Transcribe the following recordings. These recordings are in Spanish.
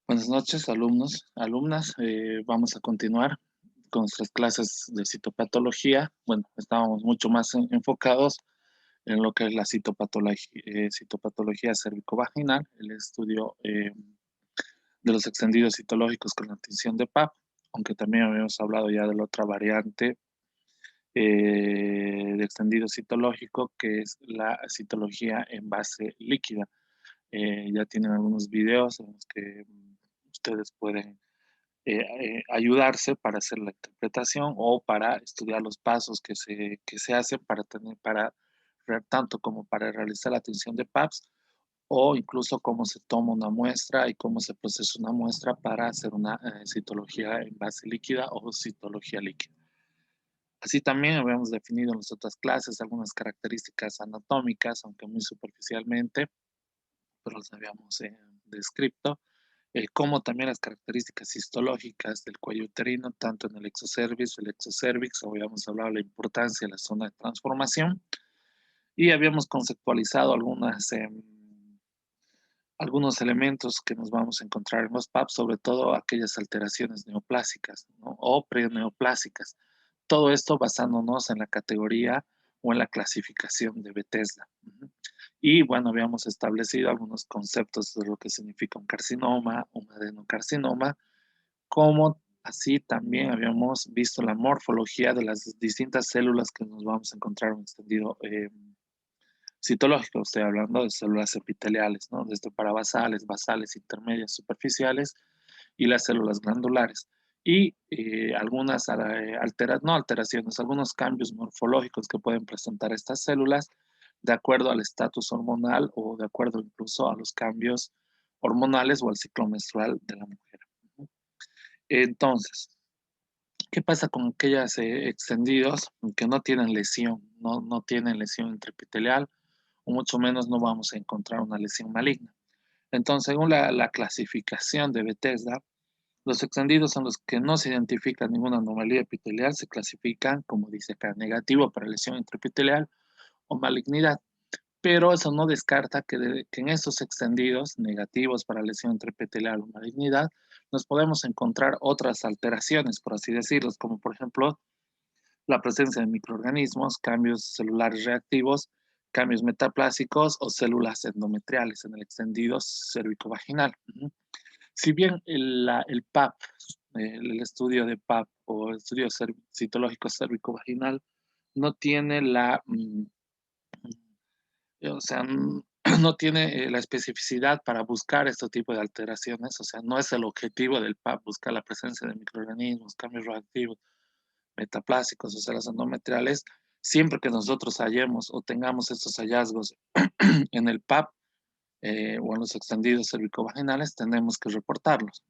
Buenas noches, alumnos, alumnas. Vamos a continuar con nuestras clases de citopatología. Bueno, estábamos mucho más enfocados en lo que es la citopatología cervicovaginal, el estudio de los extendidos citológicos con la tinción de PAP, aunque también habíamos hablado ya de la otra variante de extendido citológico, que es la citología en base líquida. Ya tienen algunos videos en los que ustedes pueden ayudarse para hacer la interpretación o para estudiar los pasos que se hacen para tener, tanto como para realizar la atención de PAPs o incluso cómo se toma una muestra y cómo se procesa una muestra para hacer una citología en base líquida o citología líquida. Así también habíamos definido en las otras clases algunas características anatómicas, aunque muy superficialmente, pero las habíamos descrito, como también las características histológicas del cuello uterino, tanto en el exocervix, habíamos hablado de la importancia de la zona de transformación, y habíamos conceptualizado algunos elementos que nos vamos a encontrar en los PAP, sobre todo aquellas alteraciones neoplásicas, ¿no? O preneoplásicas. Todo esto basándonos en la categoría o en la clasificación de Bethesda. Y bueno, habíamos establecido algunos conceptos de lo que significa un carcinoma, un adenocarcinoma, como así también habíamos visto la morfología de las distintas células que nos vamos a encontrar en un extendido citológico. Estoy hablando de células epiteliales, ¿no? Desde parabasales, basales, intermedias, superficiales y las células glandulares. Y algunas no alteraciones, algunos cambios morfológicos que pueden presentar estas células de acuerdo al estatus hormonal o de acuerdo incluso a los cambios hormonales o al ciclo menstrual de la mujer. Entonces, ¿qué pasa con aquellas extendidos que no tienen lesión, no tienen lesión intraepitelial o mucho menos no vamos a encontrar una lesión maligna? Entonces, según la clasificación de Bethesda, los extendidos son los que no se identifica ninguna anomalía epitelial, se clasifican, como dice acá, negativo para lesión intraepitelial o malignidad. Pero eso no descarta que en estos extendidos negativos para lesión intraepitelial o malignidad nos podemos encontrar otras alteraciones, por así decirlo, como por ejemplo la presencia de microorganismos, cambios celulares reactivos, cambios metaplásicos o células endometriales en el extendido cervicovaginal. Si bien el PAP, el estudio de PAP o el estudio citológico cérvico-vaginal no tiene o sea, no tiene la especificidad para buscar este tipo de alteraciones, o sea, no es el objetivo del PAP buscar la presencia de microorganismos, cambios reactivos, metaplásicos o células endometriales. Siempre que nosotros hallemos o tengamos estos hallazgos en el PAP o en los extendidos cervicovaginales, tenemos que reportarlos.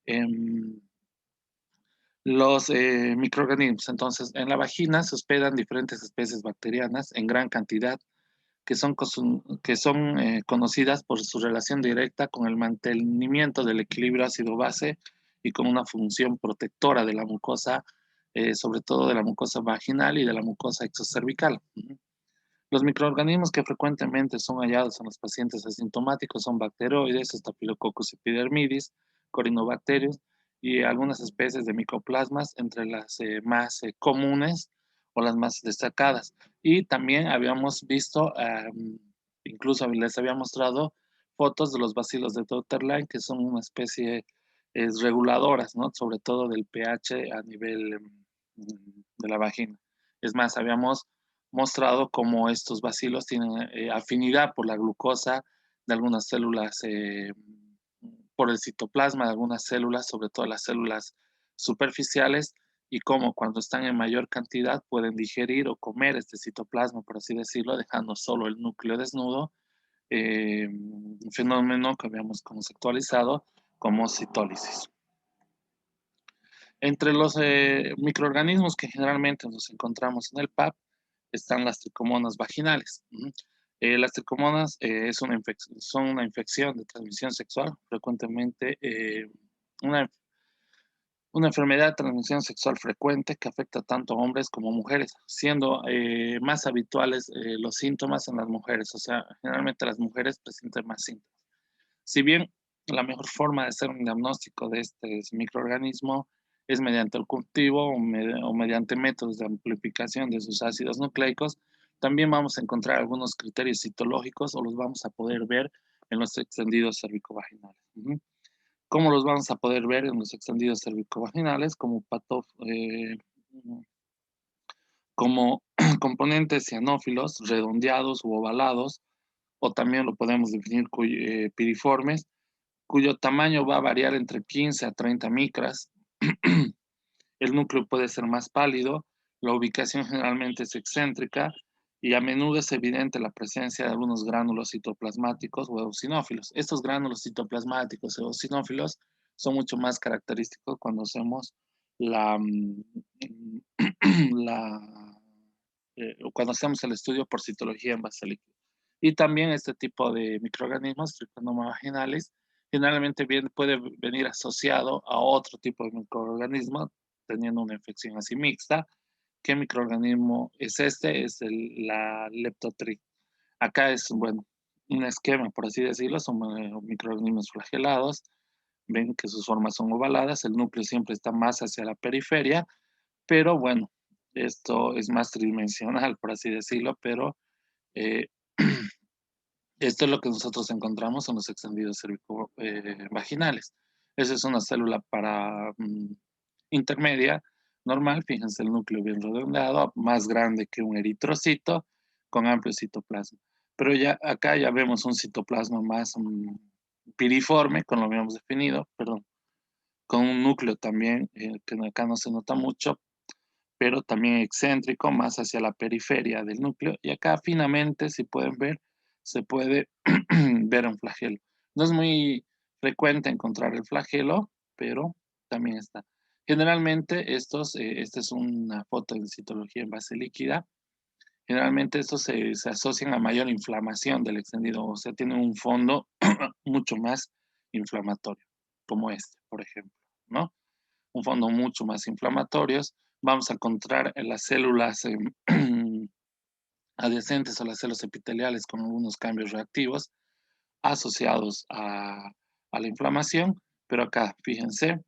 Em, los microorganismos. Entonces, en la vagina se hospedan diferentes especies bacterianas en gran cantidad que son conocidas por su relación directa con el mantenimiento del equilibrio ácido-base y con una función protectora de la mucosa, sobre todo de la mucosa vaginal y de la mucosa exocervical. Los microorganismos que frecuentemente son hallados en los pacientes asintomáticos son bacteroides, Staphylococcus epidermidis, Corynebacterium y algunas especies de micoplasmas, entre las más comunes o las más destacadas. Y también habíamos visto, incluso les había mostrado fotos de los bacilos de Dotterline, que son una especie reguladoras, ¿no? Sobre todo del pH a nivel de la vagina. Es más, habíamos mostrado cómo estos bacilos tienen afinidad por la glucosa de algunas células, por el citoplasma de algunas células, sobre todo las células superficiales, y cómo cuando están en mayor cantidad pueden digerir o comer este citoplasma, por así decirlo, dejando solo el núcleo desnudo, un fenómeno que habíamos conceptualizado como citólisis. Entre los microorganismos que generalmente nos encontramos en el PAP están las tricomonas vaginales. Las tricomonas son una infección de transmisión sexual, frecuentemente una, una enfermedad de transmisión sexual frecuente que afecta tanto a hombres como a mujeres, siendo más habituales los síntomas en las mujeres, o sea, generalmente las mujeres presentan más síntomas. Si bien la mejor forma de hacer un diagnóstico de este microorganismo es mediante el cultivo o mediante métodos de amplificación de sus ácidos nucleicos. También vamos a encontrar algunos criterios citológicos o los vamos a poder ver en los extendidos cervicovaginales. ¿Cómo los vamos a poder ver en los extendidos cervicovaginales? Como componentes cianófilos, redondeados u ovalados, o también lo podemos definir piriformes, cuyo tamaño va a variar entre 15 a 30 micras. El núcleo puede ser más pálido, la ubicación generalmente es excéntrica y a menudo es evidente la presencia de algunos gránulos citoplasmáticos o eosinófilos. Estos gránulos citoplasmáticos o eosinófilos son mucho más característicos cuando hacemos la, la cuando hacemos el estudio por citología en base líquida. Y también este tipo de microorganismos, Trichoderma vaginalis, generalmente puede venir asociado a otro tipo de microorganismo, teniendo una infección así mixta. ¿Qué microorganismo es este? Es la Leptotri. Acá es, bueno, un esquema, por así decirlo, son microorganismos flagelados. Ven que sus formas son ovaladas, el núcleo siempre está más hacia la periferia, pero bueno, esto es más tridimensional, por así decirlo, pero eh, esto es lo que nosotros encontramos en los extendidos vaginales. Esa es una célula intermedia, normal, fíjense el núcleo bien redondeado, más grande que un eritrocito, con amplio citoplasma. Pero ya acá ya vemos un citoplasma más piriforme, como lo habíamos definido, perdón, con un núcleo también, que acá no se nota mucho, pero también excéntrico, más hacia la periferia del núcleo. Y acá finamente, si pueden ver, se puede ver un flagelo. No es muy frecuente encontrar el flagelo, pero también está. Generalmente esta es una foto de citología en base líquida. Generalmente estos se asocian a mayor inflamación del extendido, o sea, tienen un fondo mucho más inflamatorio, como este, por ejemplo, ¿no? Un fondo mucho más inflamatorios. Vamos a encontrar en las células adyacentes a las células epiteliales con algunos cambios reactivos asociados a la inflamación, pero acá, fíjense,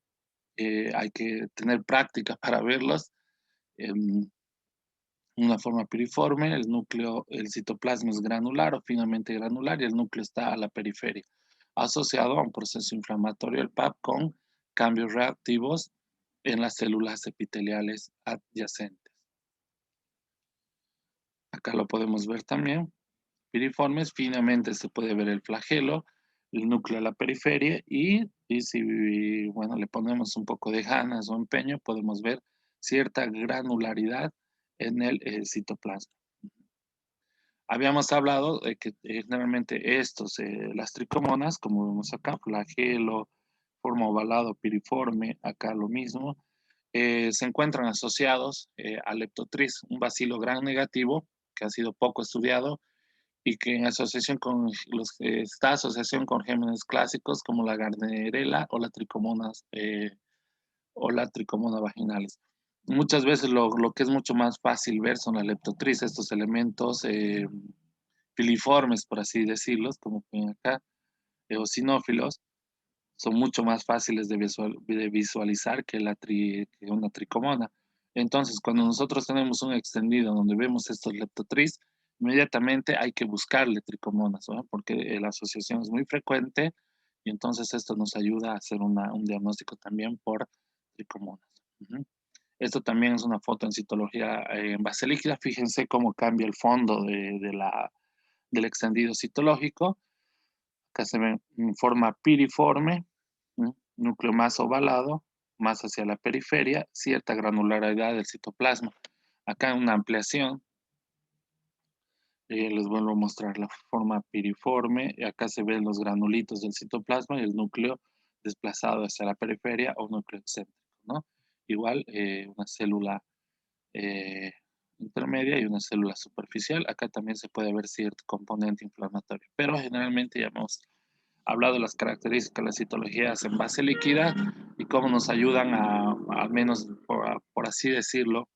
hay que tener práctica para verlos. En una forma piriforme, el núcleo, el citoplasma es granular o finamente granular y el núcleo está a la periferia, asociado a un proceso inflamatorio del PAP con cambios reactivos en las células epiteliales adyacentes. Acá lo podemos ver también. Piriformes, finamente se puede ver el flagelo, el núcleo a la periferia y si bueno, le ponemos un poco de ganas o empeño, podemos ver cierta granularidad en el citoplasma. Habíamos hablado de que generalmente las tricomonas, como vemos acá, flagelo, forma ovalado, piriforme, acá lo mismo, se encuentran asociados al leptotriz, un bacilo gran negativo que ha sido poco estudiado y que en asociación con esta asociación con gérmenes clásicos como la Gardnerella o la tricomona vaginalis. Muchas veces lo que es mucho más fácil ver son la leptotriz, estos elementos filiformes, por así decirlos, como ven acá, eosinófilos, son mucho más fáciles de visualizar que que una tricomona. Entonces, cuando nosotros tenemos un extendido donde vemos estos leptotriz, inmediatamente hay que buscarle tricomonas, ¿no? Porque la asociación es muy frecuente y entonces esto nos ayuda a hacer un diagnóstico también por tricomonas. Esto también es una foto en citología en base líquida. Fíjense cómo cambia el fondo del extendido citológico. Acá se ve en forma piriforme, núcleo más ovalado, más hacia la periferia, cierta granularidad del citoplasma. Acá en una ampliación, les vuelvo a mostrar la forma piriforme. Acá se ven los granulitos del citoplasma y el núcleo desplazado hacia la periferia o núcleo excéntrico, ¿no? Igual una célula eh, intermedia y una célula superficial. Acá también se puede ver cierto componente inflamatorio, pero generalmente ya hemos hablado de las características de las citologías en base líquida y cómo nos ayudan al menos por así decirlo,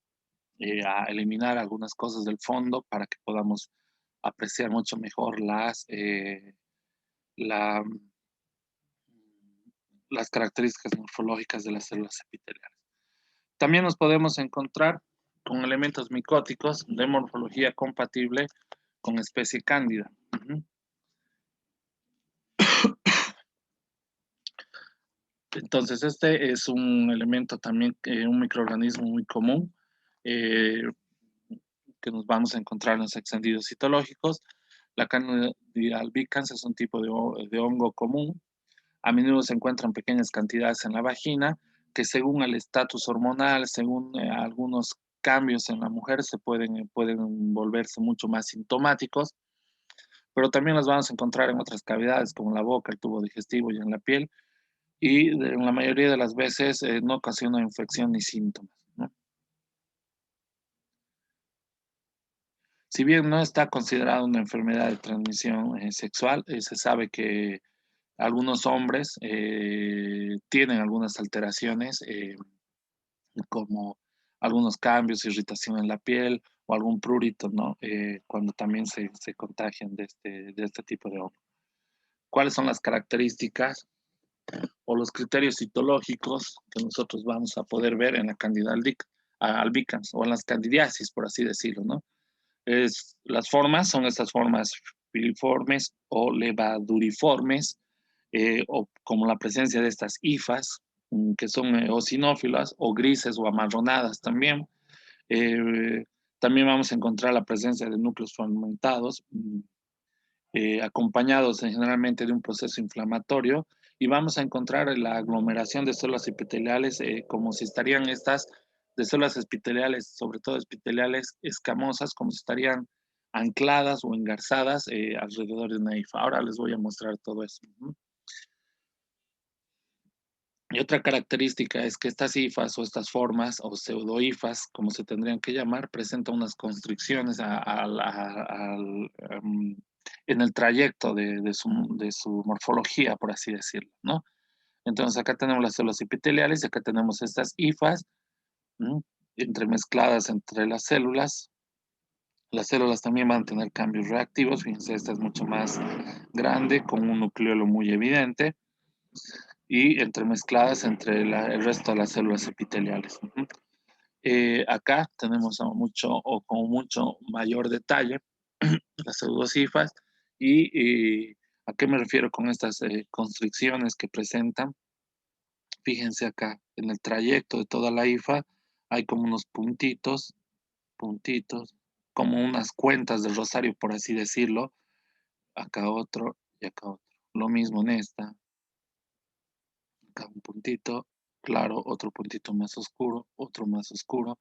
a eliminar algunas cosas del fondo para que podamos apreciar mucho mejor la, las características morfológicas de las células epiteliales. También nos podemos encontrar con elementos micóticos de morfología compatible con especie cándida. Entonces, este es un elemento también, un microorganismo muy común que nos vamos a encontrar en los extendidos citológicos. La Candida albicans es un tipo de hongo común. A menudo se encuentran pequeñas cantidades en la vagina que según el estatus hormonal, según algunos cambios en la mujer, pueden volverse mucho más sintomáticos, pero también las vamos a encontrar en otras cavidades como la boca, el tubo digestivo y en la piel, y en la mayoría de las veces no ocasiona infección ni síntomas, ¿no? Si bien no está considerada una enfermedad de transmisión sexual, se sabe que algunos hombres tienen algunas alteraciones como algunos cambios, irritación en la piel o algún prurito, ¿no? Cuando también se contagian de este tipo de hongo. ¿Cuáles son las características o los criterios citológicos que nosotros vamos a poder ver en la Candida albicans o en las candidiasis, por así decirlo, ¿no? Las formas son estas formas filiformes o levaduriformes, o como la presencia de estas hifas, que son eosinófilas o grises o amarronadas también. Eh, También vamos a encontrar la presencia de núcleos fragmentados, acompañados generalmente de un proceso inflamatorio, y vamos a encontrar la aglomeración de células epiteliales como si estarían estas de células epiteliales, sobre todo epiteliales escamosas, como si estarían ancladas o engarzadas alrededor de una hifa. Ahora les voy a mostrar todo eso. Y otra característica es que estas hifas o estas formas o pseudohifas, como se tendrían que llamar, presentan unas constricciones en el trayecto de su morfología, por así decirlo, ¿no? Entonces acá tenemos las células epiteliales y acá tenemos estas hifas, ¿no?, entremezcladas entre las células. Las células también van a tener cambios reactivos. Fíjense, esta es mucho más grande, con un nucleolo muy evidente y entremezcladas entre el resto de las células epiteliales. Acá tenemos mucho o con mucho mayor detalle las pseudocifas y ¿a qué me refiero con estas constricciones que presentan? Fíjense acá, en el trayecto de toda la hifa hay como unos puntitos, como unas cuentas del rosario, por así decirlo. Acá otro y acá otro. Lo mismo en esta, acá un puntito, claro, otro puntito más oscuro, otro más oscuro.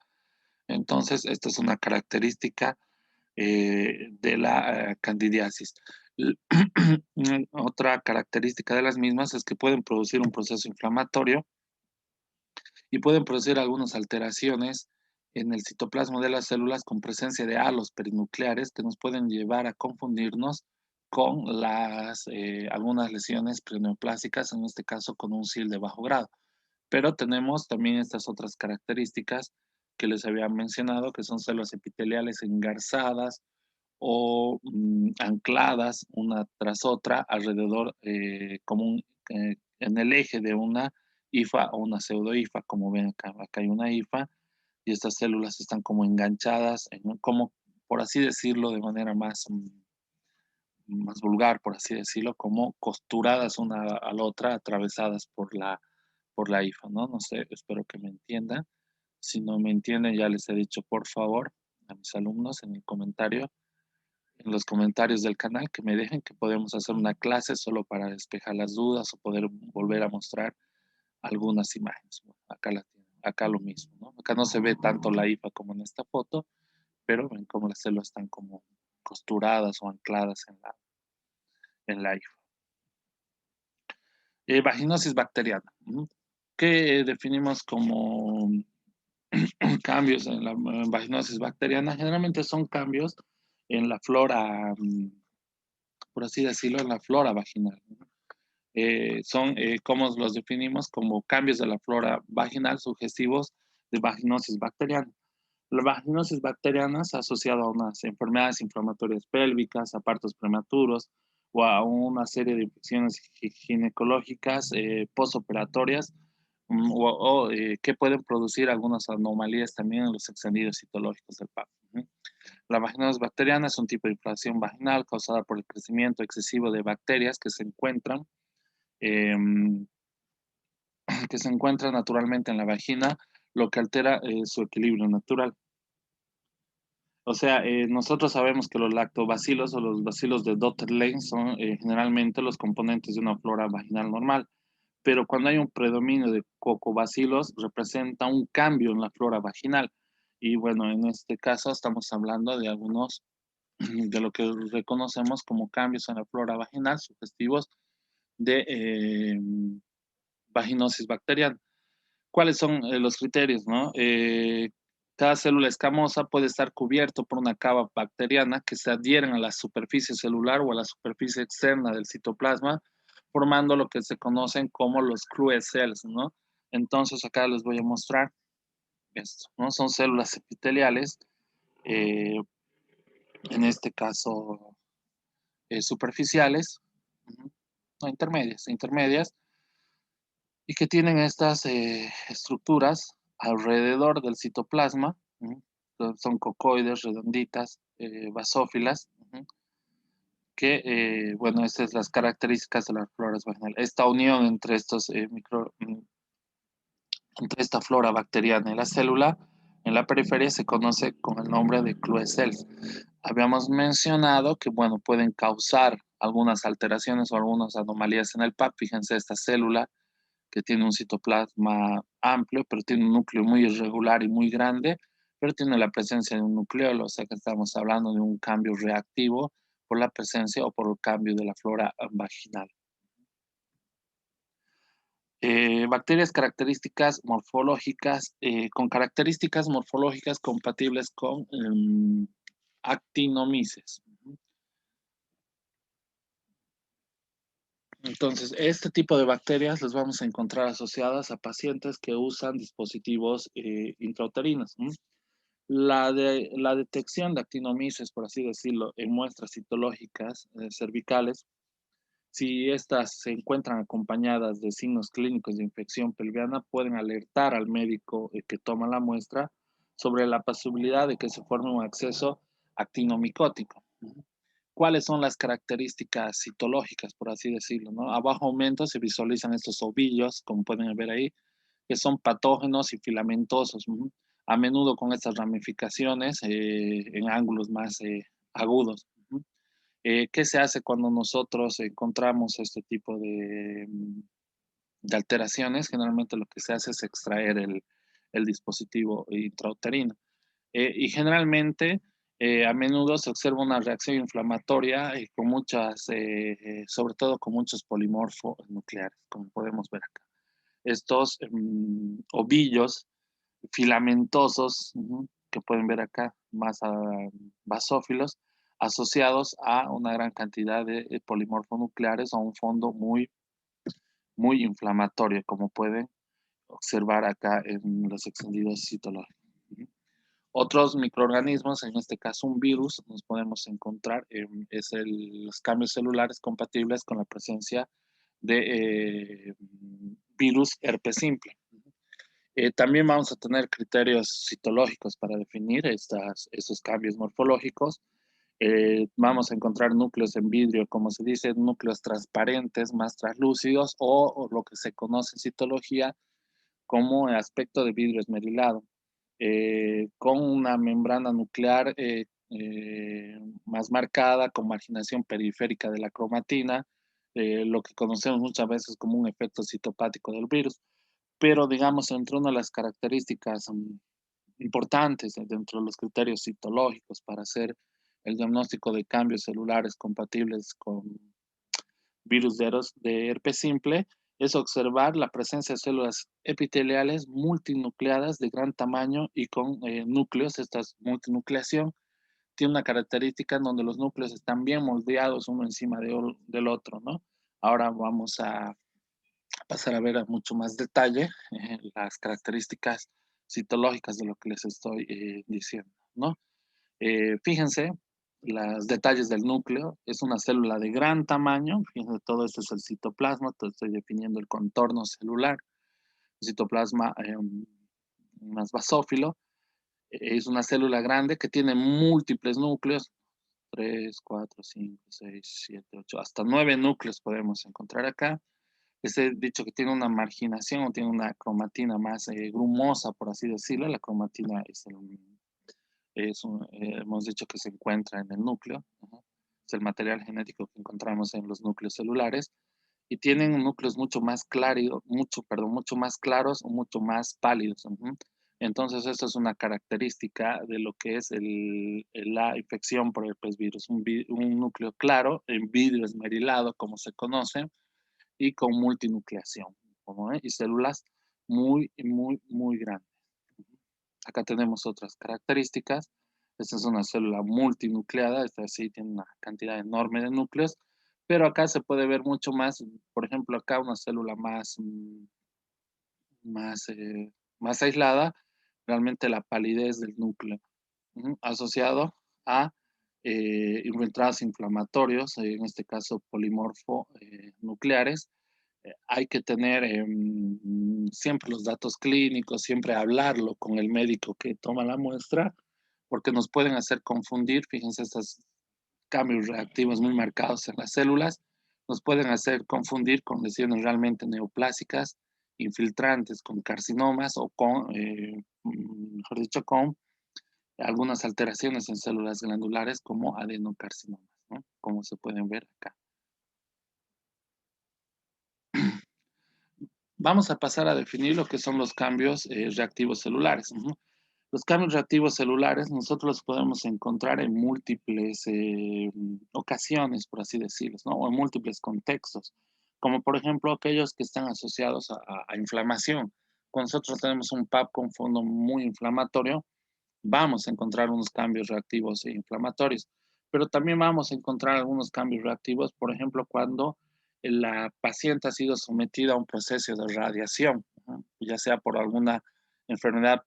Entonces, esta es una característica de la candidiasis. Otra característica de las mismas es que pueden producir un proceso inflamatorio y pueden producir algunas alteraciones en el citoplasma de las células con presencia de halos perinucleares que nos pueden llevar a confundirnos con algunas lesiones preneoplásicas, en este caso con un SIL de bajo grado. Pero tenemos también estas otras características que les había mencionado, que son células epiteliales engarzadas o ancladas una tras otra alrededor, en el eje de una hifa o una pseudohifa. Como ven acá, acá hay una hifa y estas células están como enganchadas, como por así decirlo, de manera más vulgar, por así decirlo, como costuradas una a la otra, atravesadas por la hifa, ¿no? No sé, espero que me entiendan. Si no me entienden, ya les he dicho, por favor, a mis alumnos en los comentarios del canal, que me dejen, que podemos hacer una clase solo para despejar las dudas o poder volver a mostrar algunas imágenes. Bueno, acá la tienen, acá lo mismo, ¿no? Acá no se ve tanto la hifa como en esta foto, pero ven cómo las células están como costuradas o ancladas en la hifa. Vaginosis bacteriana, ¿no?, que definimos como cambios en la vaginosis bacteriana. Generalmente son cambios en la flora, por así decirlo, en la flora vaginal, ¿no? ¿Cómo los definimos? Como cambios de la flora vaginal sugestivos de vaginosis bacteriana. La vaginosis bacteriana se ha asociado a unas enfermedades inflamatorias pélvicas, a partos prematuros, o a una serie de infecciones ginecológicas postoperatorias que pueden producir algunas anomalías también en los extendidos citológicos del PAP. La vaginosis bacteriana es un tipo de inflamación vaginal causada por el crecimiento excesivo de bacterias em, que se encuentran naturalmente en la vagina, lo que altera su equilibrio natural. O sea, nosotros sabemos que los lactobacilos o los bacilos de Dotted Lane son generalmente los componentes de una flora vaginal normal, pero cuando hay un predominio de cocobacilos representa un cambio en la flora vaginal. Y bueno, en este caso estamos hablando de algunos de lo que reconocemos como cambios en la flora vaginal sugestivos de vaginosis bacteriana. ¿Cuáles son los criterios, no? Cada célula escamosa puede estar cubierto por una capa bacteriana que se adhieren a la superficie celular o a la superficie externa del citoplasma, formando lo que se conocen como los Clue cells, ¿no? Entonces acá les voy a mostrar esto, ¿no? Son células epiteliales, eh, en este caso superficiales, no, intermedias, y que tienen estas estructuras alrededor del citoplasma, son cocoides, redonditas, basófilas, que, bueno, estas son las características de las floras vaginales. Esta unión entre estos entre esta flora bacteriana y la célula en la periferia se conoce con el nombre de Clue cells. Habíamos mencionado que, bueno, pueden causar algunas alteraciones o algunas anomalías en el PAP. Fíjense, esta célula que tiene un citoplasma amplio, pero tiene un núcleo muy irregular y muy grande, pero tiene la presencia de un nucleolo, o sea que estamos hablando de un cambio reactivo por la presencia o por el cambio de la flora vaginal. Bacterias características morfológicas, con características morfológicas compatibles con actinomices. Entonces, este tipo de bacterias las vamos a encontrar asociadas a pacientes que usan dispositivos intrauterinos. La detección de actinomices, por así decirlo, en muestras citológicas cervicales, si estas se encuentran acompañadas de signos clínicos de infección pelviana, pueden alertar al médico que toma la muestra sobre la posibilidad de que se forme un acceso actinomicótico. ¿Cuáles son las características citológicas, por así decirlo, ¿no? A bajo aumento se visualizan estos ovillos, como pueden ver ahí, que son patógenos y filamentosos, a menudo con estas ramificaciones en ángulos más agudos. ¿Qué se hace cuando nosotros encontramos este tipo de alteraciones? Generalmente lo que se hace es extraer el dispositivo intrauterino. Y generalmente, a menudo se observa una reacción inflamatoria con sobre todo con muchos polimorfos nucleares, como podemos ver acá. Estos ovillos filamentosos, que pueden ver acá, más basófilos, asociados a una gran cantidad de polimorfonucleares o a un fondo muy, muy inflamatorio, como pueden observar acá en los extendidos citológicos. Otros microorganismos, en este caso un virus, nos podemos encontrar, los cambios celulares compatibles con la presencia de virus herpes simple. También vamos a tener criterios citológicos para definir estos cambios morfológicos. Vamos a encontrar núcleos en vidrio, como se dice, núcleos transparentes, más translúcidos, o lo que se conoce en citología como aspecto de vidrio esmerilado, con una membrana nuclear más marcada, con marginación periférica de la cromatina, lo que conocemos muchas veces como un efecto citopático del virus. Pero, digamos, entre una de las características importantes dentro de los criterios citológicos para hacer el diagnóstico de cambios celulares compatibles con virus de herpes simple es observar la presencia de células epiteliales multinucleadas de gran tamaño y con núcleos. Esta multinucleación tiene una característica en donde los núcleos están bien moldeados uno encima del otro, ¿no? Ahora vamos a pasar a ver a mucho más detalle las características citológicas de lo que les estoy diciendo, ¿no? Fíjense los detalles del núcleo. Es una célula de gran tamaño. Fíjense, todo esto es el citoplasma. Estoy definiendo el contorno celular. El citoplasma más basófilo. Es una célula grande que tiene múltiples núcleos. 3, 4, 5, 6, 7, 8, hasta 9 núcleos podemos encontrar acá. He dicho que tiene una marginación o tiene una cromatina más grumosa, por así decirlo. La cromatina hemos dicho que se encuentra en el núcleo. Es el material genético que encontramos en los núcleos celulares y tienen núcleos mucho más claros, mucho más claros o mucho más pálidos. Entonces, esto es una característica de lo que es la infección por herpes virus. Un núcleo claro, en vidrio esmerilado, como se conoce, y con multinucleación, y células muy grandes. Acá tenemos otras características. Esta es una célula multinucleada, esta sí tiene una cantidad enorme de núcleos, pero acá se puede ver mucho más, por ejemplo, acá una célula más, más aislada, realmente la palidez del núcleo, asociado a infiltrados inflamatorios, en este caso polimorfo nucleares. Hay que tener siempre los datos clínicos, siempre hablarlo con el médico que toma la muestra, porque nos pueden hacer confundir. Fíjense, estos cambios reactivos muy marcados en las células nos pueden hacer confundir con lesiones realmente neoplásicas, infiltrantes, con carcinomas o con, mejor dicho, con algunas alteraciones en células glandulares como adenocarcinomas, ¿no? Como se pueden ver acá. Vamos a pasar a definir lo que son los cambios reactivos celulares. Los cambios reactivos celulares nosotros los podemos encontrar en múltiples ocasiones, por así decirlo, ¿no? O en múltiples contextos, como por ejemplo aquellos que están asociados a inflamación. Cuando nosotros tenemos un PAP con fondo muy inflamatorio, vamos a encontrar unos cambios reactivos e inflamatorios, pero también vamos a encontrar algunos cambios reactivos, por ejemplo, cuando la paciente ha sido sometida a un proceso de radiación, ya sea por alguna enfermedad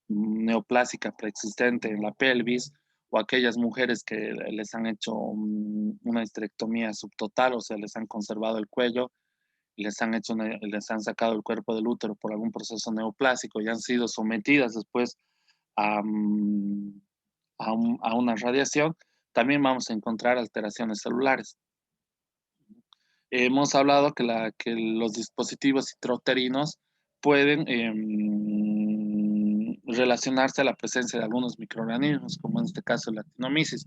neoplásica preexistente en la pelvis o aquellas mujeres que les han hecho una histerectomía subtotal, o sea, les han conservado el cuello y les han sacado el cuerpo del útero por algún proceso neoplásico y han sido sometidas después a, a una radiación, también vamos a encontrar alteraciones celulares. Hemos hablado que los dispositivos intrauterinos pueden relacionarse a la presencia de algunos microorganismos, como en este caso el actinomyces,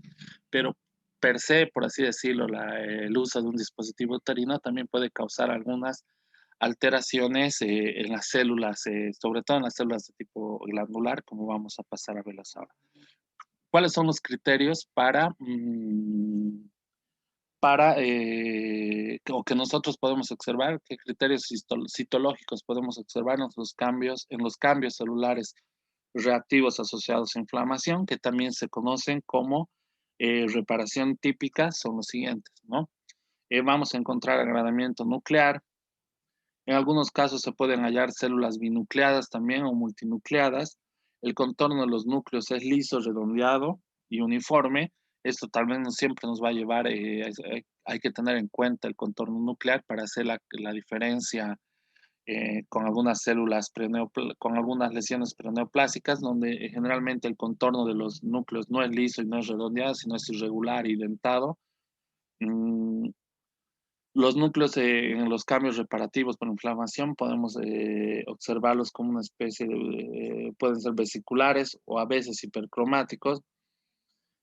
pero per se, por así decirlo, el uso de un dispositivo uterino también puede causar algunas alteraciones en las células, sobre todo en las células de tipo glandular, como vamos a pasar a verlas ahora. ¿Cuáles son los criterios o que nosotros podemos observar? ¿Qué criterios citológicos podemos observar en los cambios celulares reactivos asociados a inflamación, que también se conocen como reparación típica? Son los siguientes, ¿no? Vamos a encontrar agradamiento nuclear. En algunos casos se pueden hallar células binucleadas también o multinucleadas. El contorno de los núcleos es liso, redondeado y uniforme. Esto tal vez no siempre nos va a llevar, hay que tener en cuenta el contorno nuclear para hacer la diferencia con algunas con algunas lesiones preneoplásicas, donde generalmente el contorno de los núcleos no es liso y no es redondeado, sino es irregular y dentado. Mm, los núcleos en los cambios reparativos por inflamación podemos observarlos como una especie de, pueden ser vesiculares o a veces hipercromáticos,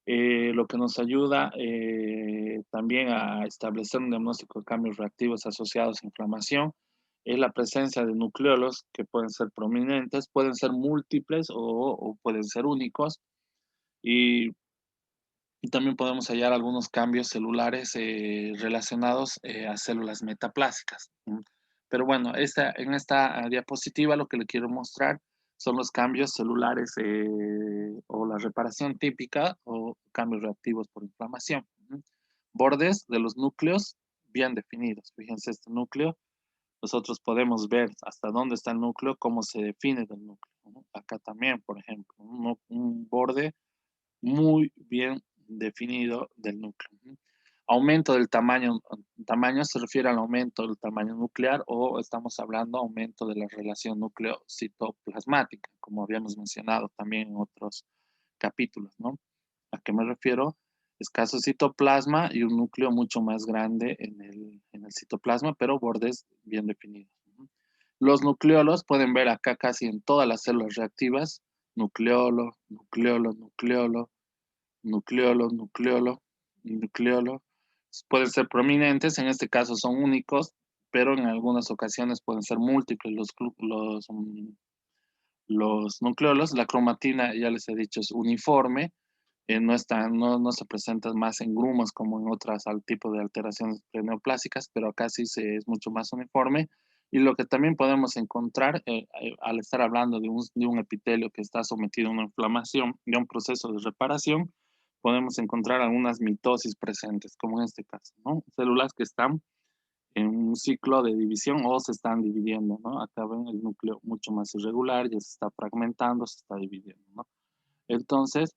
lo que nos ayuda también a establecer un diagnóstico de cambios reactivos asociados a inflamación es la presencia de nucleolos que pueden ser prominentes, pueden ser múltiples o pueden ser únicos. Y y también podemos hallar algunos cambios celulares relacionados a células metaplásicas. Pero bueno, en esta diapositiva lo que le quiero mostrar son los cambios celulares o la reparación típica o cambios reactivos por inflamación. Bordes de los núcleos bien definidos. Fíjense este núcleo. Nosotros podemos ver hasta dónde está el núcleo, cómo se define del núcleo. Acá también, por ejemplo, un borde muy bien definido del núcleo. Aumento del tamaño, tamaño se refiere al aumento del tamaño nuclear o estamos hablando aumento de la relación núcleo-citoplasmática, como habíamos mencionado también en otros capítulos, ¿no? ¿A qué me refiero? Escaso citoplasma y un núcleo mucho más grande en el citoplasma, pero bordes bien definidos. Los nucleolos pueden ver acá casi en todas las células reactivas, nucleolo, nucleolo, nucleolo, nucleolo, nucleolo, nucleolo. Pueden ser prominentes, en este caso son únicos, pero en algunas ocasiones pueden ser múltiples los nucleolos. La cromatina, ya les he dicho, es uniforme, no se presenta más en grumos como en otras tipo de alteraciones neoplásicas, pero acá sí es mucho más uniforme. Y lo que también podemos encontrar al estar hablando de un epitelio que está sometido a una inflamación y a un proceso de reparación, podemos encontrar algunas mitosis presentes, como en este caso, ¿no? Células que están en un ciclo de división o se están dividiendo, ¿no? Acá ven el núcleo mucho más irregular, ya se está fragmentando, se está dividiendo, ¿no? Entonces,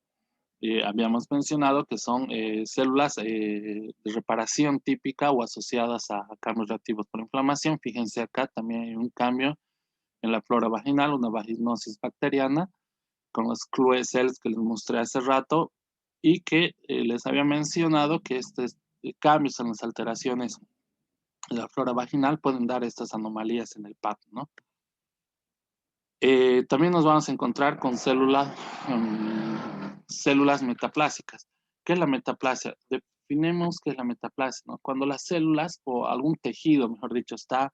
habíamos mencionado que son células de reparación típica o asociadas a cambios reactivos por inflamación. Fíjense acá también hay un cambio en la flora vaginal, una vaginosis bacteriana, con los Clue cells que les mostré hace rato y que les había mencionado que estos cambios en las alteraciones de la flora vaginal pueden dar estas anomalías en el PAP, ¿no? También nos vamos a encontrar con células metaplásicas. ¿Qué es la metaplasia? Definimos qué es la metaplasia, ¿no? Cuando las células o algún tejido, mejor dicho, está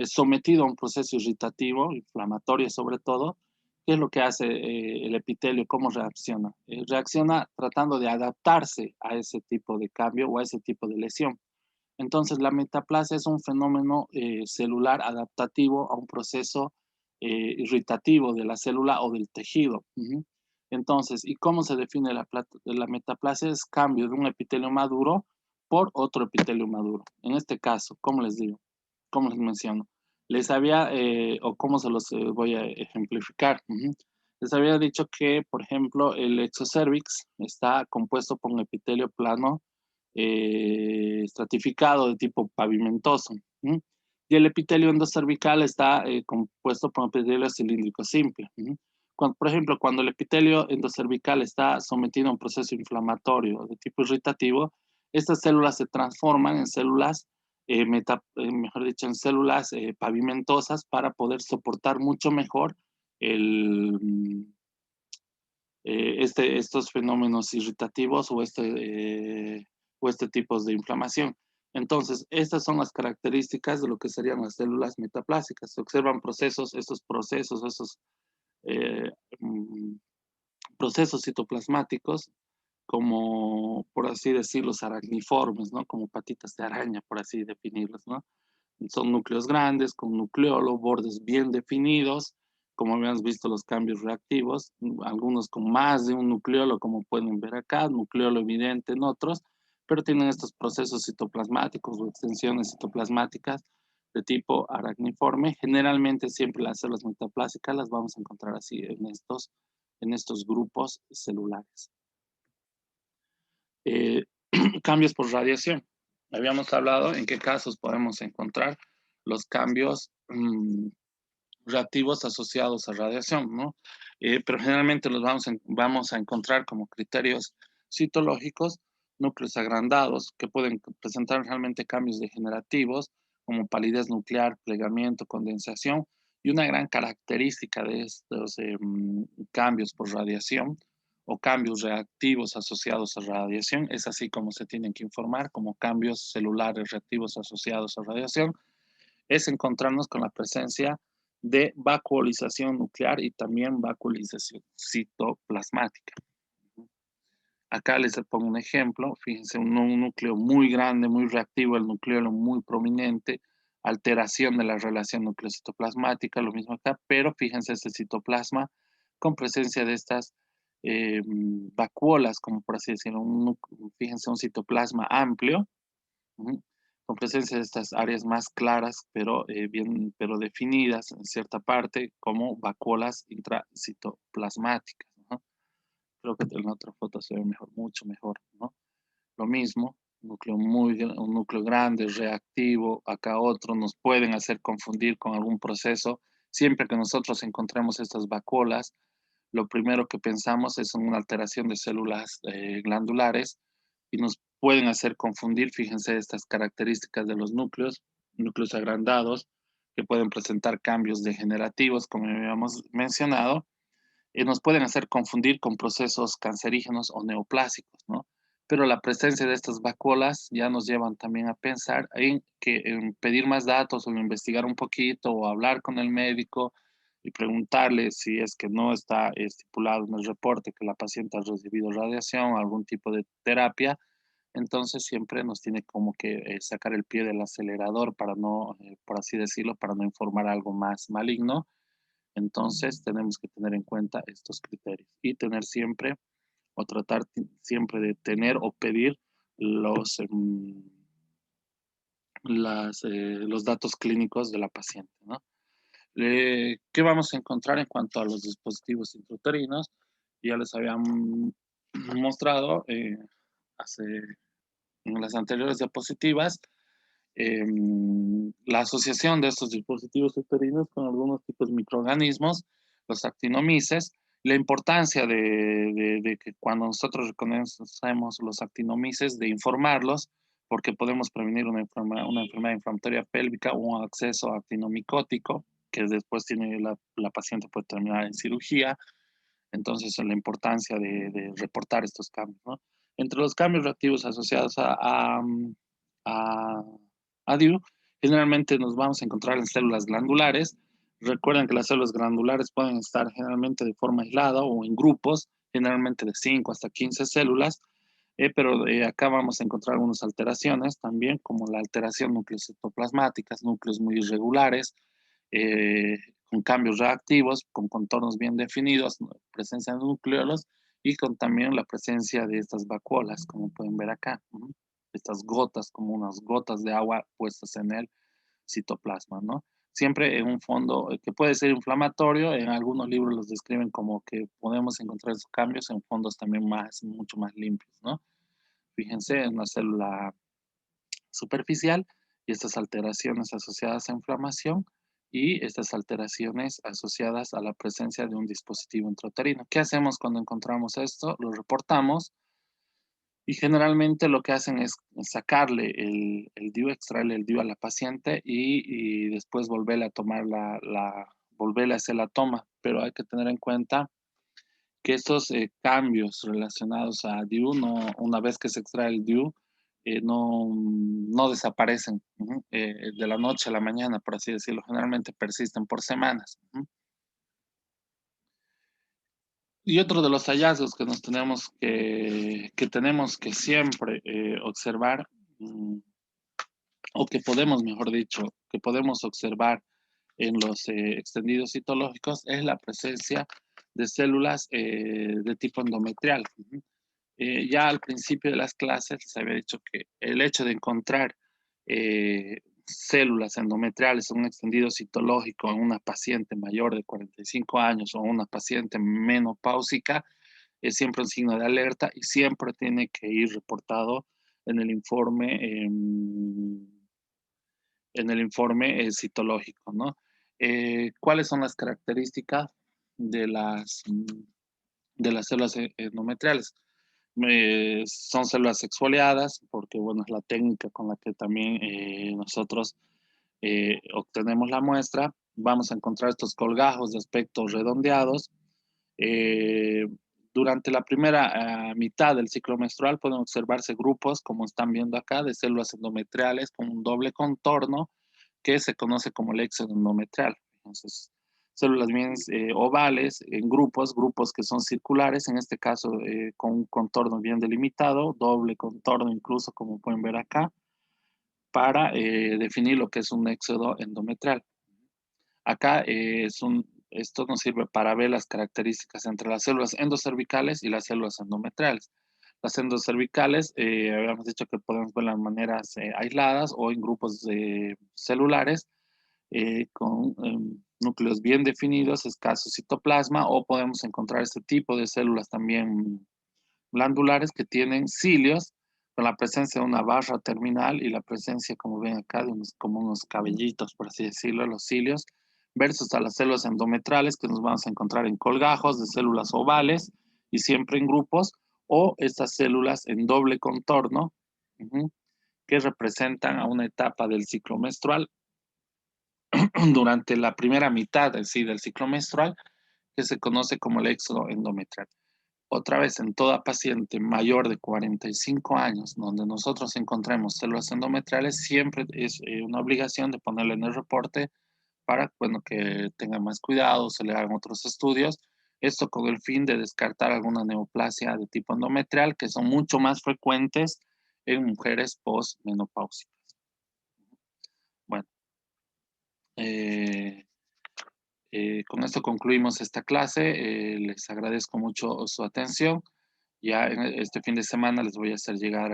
sometido a un proceso irritativo, inflamatorio sobre todo, ¿qué es lo que hace el epitelio? ¿Cómo reacciona? Reacciona tratando de adaptarse a ese tipo de cambio o a ese tipo de lesión. Entonces, la metaplasia es un fenómeno celular adaptativo a un proceso irritativo de la célula o del tejido. Entonces, ¿y cómo se define la metaplasia? Es cambio de un epitelio maduro por otro epitelio maduro. En este caso, ¿cómo les digo? ¿Cómo les menciono? Les había, o cómo se los voy a ejemplificar. Les había dicho que, por ejemplo, el exocervix está compuesto por un epitelio plano estratificado de tipo pavimentoso. Y el epitelio endocervical está compuesto por un epitelio cilíndrico simple. Por ejemplo, cuando el epitelio endocervical está sometido a un proceso inflamatorio de tipo irritativo, estas células se transforman en células, mejor dicho, en células pavimentosas para poder soportar mucho mejor el, estos fenómenos irritativos o este tipo de inflamación. Entonces, estas son las características de lo que serían las células metaplásicas. Se observan estos procesos, eh, mm, procesos citoplasmáticos, como, por así decirlo, aracniformes, ¿no? Como patitas de araña, por así definirlos, ¿no? Son núcleos grandes, con nucleolo, bordes bien definidos, como habíamos visto los cambios reactivos, algunos con más de un nucleolo, como pueden ver acá, nucleolo evidente en otros, pero tienen estos procesos citoplasmáticos o extensiones citoplasmáticas de tipo aracniforme. Generalmente siempre las células metaplásicas las vamos a encontrar así en estos grupos celulares. Cambios por radiación. Habíamos hablado en qué casos podemos encontrar los cambios reactivos asociados a radiación, ¿no? Pero generalmente los vamos a encontrar como criterios citológicos, núcleos agrandados, que pueden presentar realmente cambios degenerativos, como palidez nuclear, plegamiento, condensación, y una gran característica de estos cambios por radiación o cambios reactivos asociados a radiación, es así como se tienen que informar como cambios celulares reactivos asociados a radiación, es encontrarnos con la presencia de vacuolización nuclear y también vacuolización citoplasmática. Acá les pongo un ejemplo, fíjense, un núcleo muy grande, muy reactivo, el nucleolo muy prominente, alteración de la relación nucleocitoplasmática, lo mismo acá, pero fíjense este citoplasma con presencia de estas vacuolas, como por así decirlo, fíjense un citoplasma amplio, con presencia de estas áreas más claras, pero pero definidas en cierta parte como vacuolas intracitoplasmáticas, ¿no? creo que en la otra foto se ve mejor, mucho mejor, ¿no? Lo mismo, un núcleo grande, reactivo, acá otro, nos pueden hacer confundir con algún proceso. Siempre que nosotros encontremos estas vacuolas, lo primero que pensamos es en una alteración de células glandulares y nos pueden hacer confundir, fíjense, estas características de los núcleos agrandados, que pueden presentar cambios degenerativos, como habíamos mencionado, y nos pueden hacer confundir con procesos cancerígenos o neoplásicos, ¿no? Pero la presencia de estas vacuolas ya nos llevan también a pensar en pedir más datos o investigar un poquito o hablar con el médico y preguntarle si es que no está estipulado en el reporte que la paciente ha recibido radiación o algún tipo de terapia. Entonces siempre nos tiene como que sacar el pie del acelerador para no, por así decirlo, para no informar algo más maligno. Entonces tenemos que tener en cuenta estos criterios y tener siempre o tratar siempre de tener o pedir los, los datos clínicos de la paciente, ¿no? ¿Qué vamos a encontrar en cuanto a los dispositivos intrauterinos? Ya les había mostrado hace, en las anteriores diapositivas la asociación de estos dispositivos uterinos con algunos tipos de microorganismos, los actinomices, la importancia de que cuando nosotros reconocemos los actinomices, de informarlos, porque podemos prevenir una enfermedad inflamatoria pélvica o un acceso actinomicótico, que después tiene la paciente puede terminar en cirugía. Entonces, la importancia de reportar estos cambios, ¿no? Entre los cambios reactivos asociados a, a DIU, generalmente nos vamos a encontrar en células glandulares. Recuerden que las células glandulares pueden estar generalmente de forma aislada o en grupos, generalmente de 5 hasta 15 células, pero acá vamos a encontrar algunas alteraciones también, como la alteración nucleocitoplasmáticas, núcleos muy irregulares, eh, con cambios reactivos, con contornos bien definidos, presencia de nucleolos y con también la presencia de estas vacuolas, como pueden ver acá. Estas gotas, como unas gotas de agua puestas en el citoplasma, ¿no? Siempre en un fondo que puede ser inflamatorio, en algunos libros los describen como que podemos encontrar esos cambios en fondos también mucho más limpios, ¿no? Fíjense en una célula superficial y estas alteraciones asociadas a inflamación y estas alteraciones asociadas a la presencia de un dispositivo intrauterino. ¿Qué hacemos cuando encontramos esto? Lo reportamos y generalmente lo que hacen es sacarle el DIU, extraerle el DIU a la paciente y después volverle a tomar volverle a hacer la toma. Pero hay que tener en cuenta que estos cambios relacionados a DIU, una vez que se extrae el DIU, no desaparecen de la noche a la mañana, por así decirlo. Generalmente persisten por semanas. Y otro de los hallazgos que tenemos que siempre observar, o que podemos, mejor dicho, que podemos observar en los extendidos citológicos, es la presencia de células de tipo endometrial. Ya al principio de las clases les había dicho que el hecho de encontrar células endometriales en un extendido citológico en una paciente mayor de 45 años o una paciente menopáusica es siempre un signo de alerta y siempre tiene que ir reportado en el informe citológico, ¿no? ¿Cuáles son las características de las células endometriales? Son células exfoliadas, porque bueno, es la técnica con la que también nosotros obtenemos la muestra. Vamos a encontrar estos colgajos de aspecto redondeados. Eh, Durante la primera mitad del ciclo menstrual pueden observarse grupos, como están viendo acá, de células endometriales con un doble contorno que se conoce como el éxodo endometrial. Entonces, células bien ovales en grupos que son circulares, en este caso con un contorno bien delimitado, doble contorno incluso como pueden ver acá, para definir lo que es un éxodo endometrial. Acá esto nos sirve para ver las características entre las células endocervicales y las células endometriales. Las endocervicales, habíamos dicho que podemos verlas de maneras aisladas o en grupos celulares, núcleos bien definidos, escaso citoplasma, o podemos encontrar este tipo de células también glandulares que tienen cilios con la presencia de una barra terminal y la presencia, como ven acá, de como unos cabellitos, por así decirlo, los cilios, versus a las células endometrales que nos vamos a encontrar en colgajos de células ovales y siempre en grupos, o estas células en doble contorno, que representan a una etapa del ciclo menstrual durante la primera mitad del ciclo menstrual, que se conoce como el éxodo endometrial. Otra vez, en toda paciente mayor de 45 años, donde nosotros encontremos células endometriales, siempre es una obligación de ponerle en el reporte para bueno, que tenga más cuidado, se le hagan otros estudios. Esto con el fin de descartar alguna neoplasia de tipo endometrial, que son mucho más frecuentes en mujeres postmenopáusicas. Bueno, eh, con esto concluimos esta clase. Les agradezco mucho su atención. Ya en este fin de semana les voy a hacer llegar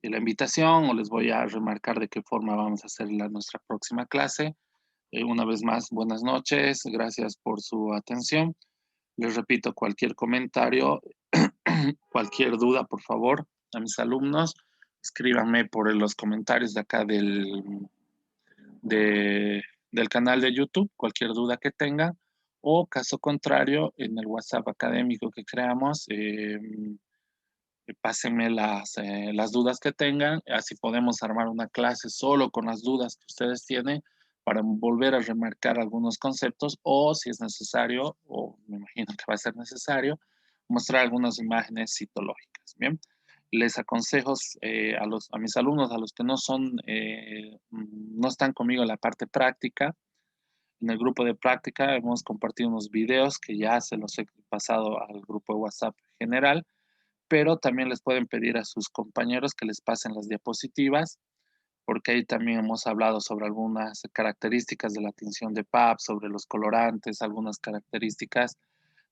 la invitación o les voy a remarcar de qué forma vamos a hacer nuestra próxima clase. Una vez más, buenas noches. Gracias por su atención. Les repito, cualquier comentario, cualquier duda, por favor, a mis alumnos, escríbanme por los comentarios de acá del canal de YouTube, cualquier duda que tengan, o caso contrario, en el WhatsApp académico que creamos, pásenme las dudas que tengan, así podemos armar una clase solo con las dudas que ustedes tienen para volver a remarcar algunos conceptos o si es necesario, o me imagino que va a ser necesario, mostrar algunas imágenes citológicas. Bien, les aconsejo a mis alumnos, a los que no están conmigo en la parte práctica, en el grupo de práctica hemos compartido unos videos que ya se los he pasado al grupo de WhatsApp general, pero también les pueden pedir a sus compañeros que les pasen las diapositivas, porque ahí también hemos hablado sobre algunas características de la tinción de PAP, sobre los colorantes, algunas características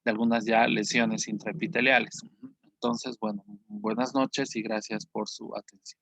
de algunas ya lesiones intraepiteliales. Entonces, bueno, buenas noches y gracias por su atención.